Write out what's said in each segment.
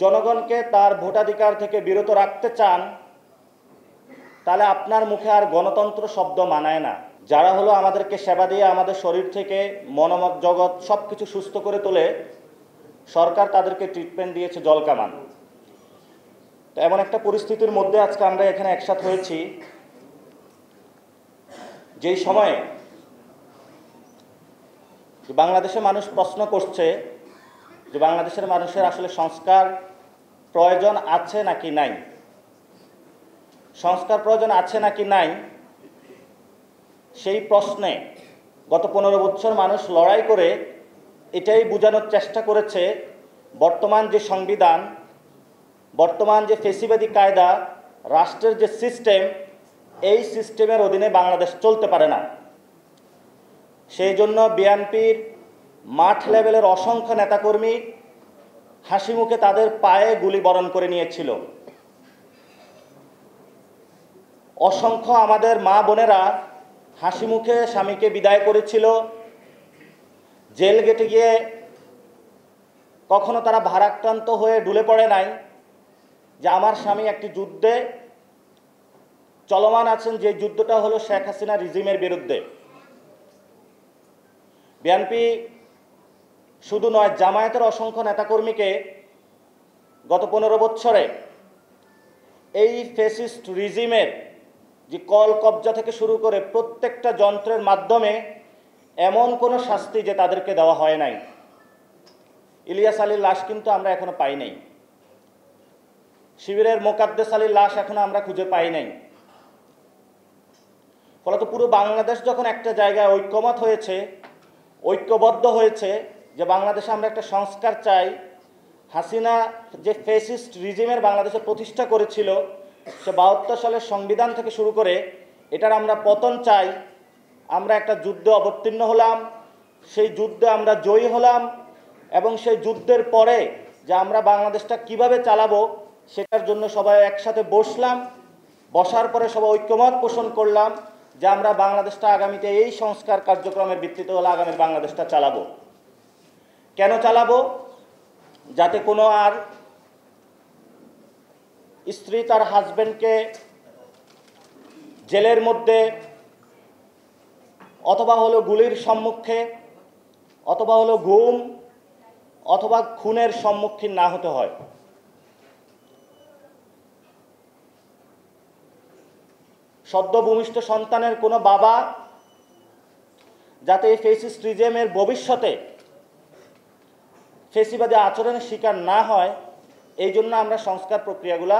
জনগণকে তার ভোটাধিকার থেকে বিরত রাখতে চান, তাহলে আপনার মুখে আর গণতন্ত্র শব্দ মানায় না। যারা হলো আমাদেরকে সেবা দিয়ে আমাদের শরীর থেকে মনোমত জগৎ সব কিছু সুস্থ করে তোলে, সরকার তাদেরকে ট্রিটমেন্ট দিয়েছে জলকামান। তো এমন একটা পরিস্থিতির মধ্যে আজকে আমরা এখানে একসাথে হয়েছি, যেই সময়ে বাংলাদেশের মানুষ প্রশ্ন করছে যে বাংলাদেশের মানুষের আসলে সংস্কার প্রয়োজন আছে নাকি নাই। সংস্কার প্রয়োজন আছে নাকি নাই সেই প্রশ্নে গত 15 বছর মানুষ লড়াই করে এটাই বোঝানোর চেষ্টা করেছে বর্তমান যে সংবিধান, বর্তমান যে ফেসিবাদী কায়দা, রাষ্ট্রের যে সিস্টেম, এই সিস্টেমের অধীনে বাংলাদেশ চলতে পারে না। সেই জন্য বিএনপির মাঠ লেভেলের অসংখ্য নেতাকর্মী হাসি মুখে তাদের পায়ে গুলি বরণ করে নিয়েছিল। অসংখ্য আমাদের মা বোনেরা হাসি মুখে স্বামীকে বিদায় করেছিল। জেল গেটে গিয়ে কখনো তারা ভারাক্রান্ত হয়ে ঢুলে পড়ে নাই যে আমার স্বামী একটি যুদ্ধে চলমান আছেন, যে যুদ্ধটা হলো শেখ হাসিনা রিজিমের বিরুদ্ধে। বিএনপি শুধু নয়, জামায়াতের অসংখ্য নেতাকর্মীকে গত 15 বছরে এই ফ্যাসিস্ট রিজিমের যে কল কবজা থেকে শুরু করে প্রত্যেকটা যন্ত্রের মাধ্যমে এমন কোনো শাস্তি যে তাদেরকে দেওয়া হয় নাই। ইলিয়াস আলীর লাশ কিন্তু আমরা এখনো পাই নাই। শিবিরের মোকাদ্দেস আলীর লাশ এখনো আমরা খুঁজে পাই নাই। ফলত পুরো বাংলাদেশ যখন একটা জায়গায় ঐক্যমত হয়েছে, ঐক্যবদ্ধ হয়েছে যে বাংলাদেশে আমরা একটা সংস্কার চাই, হাসিনা যে ফ্যাসিস্ট রিজিমের বাংলাদেশে প্রতিষ্ঠা করেছিল, সে 72 সালের সংবিধান থেকে শুরু করে এটার আমরা পতন চাই। আমরা একটা যুদ্ধে অবতীর্ণ হলাম, সেই যুদ্ধে আমরা জয়ী হলাম এবং সেই যুদ্ধের পরে যে আমরা বাংলাদেশটা কিভাবে চালাবো সেটার জন্য সবাই একসাথে বসলাম। বসার পরে সবাই ঐক্যমত পোষণ করলাম যে আমরা বাংলাদেশটা আগামীতে এই সংস্কার কার্যক্রমের ভিত্তিতে হলে আগামী বাংলাদেশটা চালাবো। কেন চালাবো? যাতে কোনো আর স্ত্রী তার হাজবেন্ডকে জেলের মধ্যে অথবা হলো গুলির সম্মুখে অথবা হলো গুম অথবা খুনের সম্মুখীন না হতে হয়। সদ্য ভূমিষ্ঠ সন্তানের কোনো বাবা যাতে এই ফ্যাসিস্ট রিজিমের ভবিষ্যতে ফেসিবাদী আচরণের শিকার না হয়, এই জন্য আমরা সংস্কার প্রক্রিয়াগুলা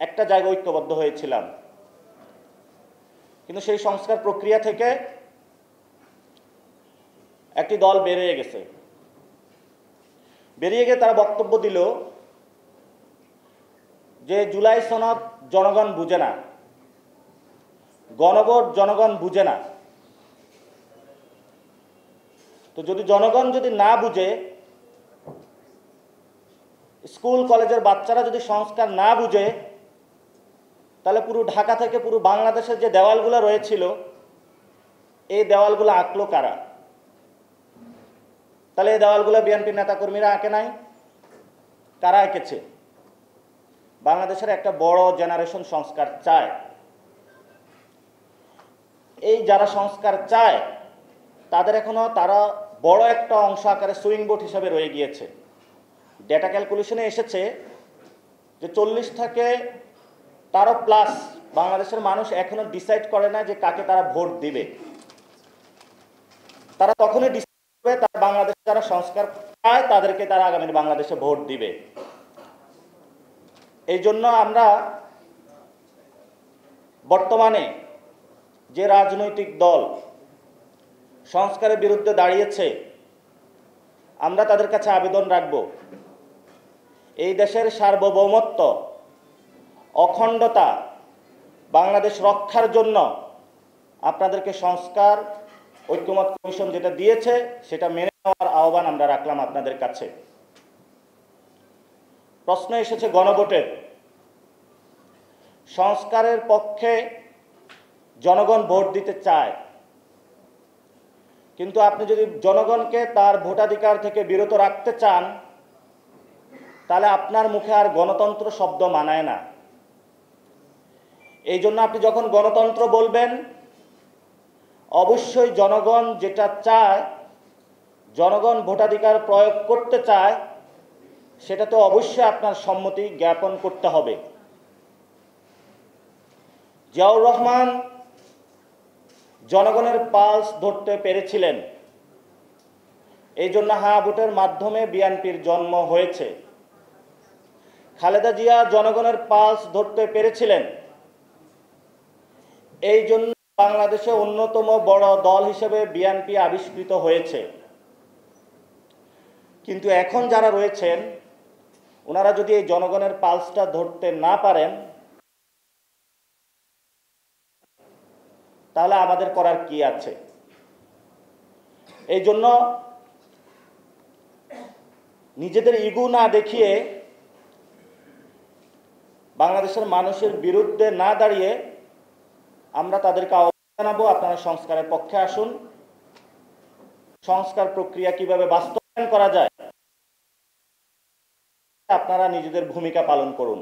একটা জায়গায় ঐক্যবদ্ধ হয়েছিলাম। কিন্তু সেই সংস্কার প্রক্রিয়া থেকে একটি দল বেরিয়ে গেছে। বেরিয়ে গিয়ে তারা বক্তব্য দিল যে জুলাই সনদ জনগণ বুঝে না, গণভোট জনগণ বুঝে না। তো যদি জনগণ যদি না বুঝে, স্কুল কলেজের বাচ্চারা যদি সংস্কার না বুঝে, তাহলে পুরো ঢাকা থেকে পুরো বাংলাদেশের যে দেওয়ালগুলো রয়েছিল, এই দেওয়ালগুলো আঁকলো কারা? তাহলে এই দেওয়ালগুলো বিএনপির নেতাকর্মীরা আঁকে নাই, কারা এঁকেছে? বাংলাদেশের একটা বড় জেনারেশন সংস্কার চায়। এই যারা সংস্কার চায় তাদের এখনো তারা বড় একটা অংশ আকারে সুইং বোট হিসাবে রয়ে গিয়েছে। ডেটা ক্যালকুলেশনে এসেছে যে 40 থেকে তারও প্লাস বাংলাদেশের মানুষ এখনো ডিসাইড করে না যে কাকে তারা ভোট দিবে। তারা তখনই ডিসাইড করবে তারা বাংলাদেশে যারা সংস্কার চায় তাদেরকে তারা আগামী বাংলাদেশে ভোট দিবে। এই জন্য আমরা বর্তমানে যে রাজনৈতিক দল সংস্কারের বিরুদ্ধে দাঁড়িয়েছে, আমরা তাদের কাছে আবেদন রাখব, এই দেশের সার্বভৌমত্ব, অখণ্ডতা, বাংলাদেশ রক্ষার জন্য আপনাদেরকে সংস্কার ঐক্যমত কমিশন যেটা দিয়েছে সেটা মেনে নেওয়ার আহ্বান আমরা রাখলাম আপনাদের কাছে। প্রশ্ন এসেছে গণভোটের। সংস্কারের পক্ষে জনগণ ভোট দিতে চায়, কিন্তু আপনি যদি জনগণকে তার ভোটাধিকার থেকে বিরত রাখতে চান, তাহলে আপনার মুখে আর গণতন্ত্র শব্দ মানায় না। এই জন্য আপনি যখন গণতন্ত্র বলবেন, অবশ্যই জনগণ যেটা চায়, জনগণ ভোটাধিকার প্রয়োগ করতে চায়, সেটাতে অবশ্যই আপনার সম্মতি জ্ঞাপন করতে হবে। জিয়াউর রহমান জনগণের পালস ধরতে পেরেছিলেন, এই জন্য হ্যাঁ ভোটের মাধ্যমে বিএনপির জন্ম হয়েছে। খালেদা জিয়া জনগণের পালস ধরতে পেরেছিলেন, এই জন্য বাংলাদেশে অন্যতম বড় দল হিসেবে বিএনপি আবিষ্কৃত হয়েছে। কিন্তু এখন যারা রয়েছেন, ওনারা যদি এই জনগণের পালসটা ধরতে না পারেন, তাহলে আমাদের করার কি আছে? এই জন্য নিজেদের ইগো না দেখিয়ে, বাংলাদেশের মানুষের বিরুদ্ধে না দাঁড়িয়ে আমরা তাদেরকে আহ্বান জানাবো, আপনারা সংস্কারের পক্ষে আসুন। সংস্কার প্রক্রিয়া কিভাবে বাস্তবায়ন করা যায়, আপনারা নিজেদের ভূমিকা পালন করুন।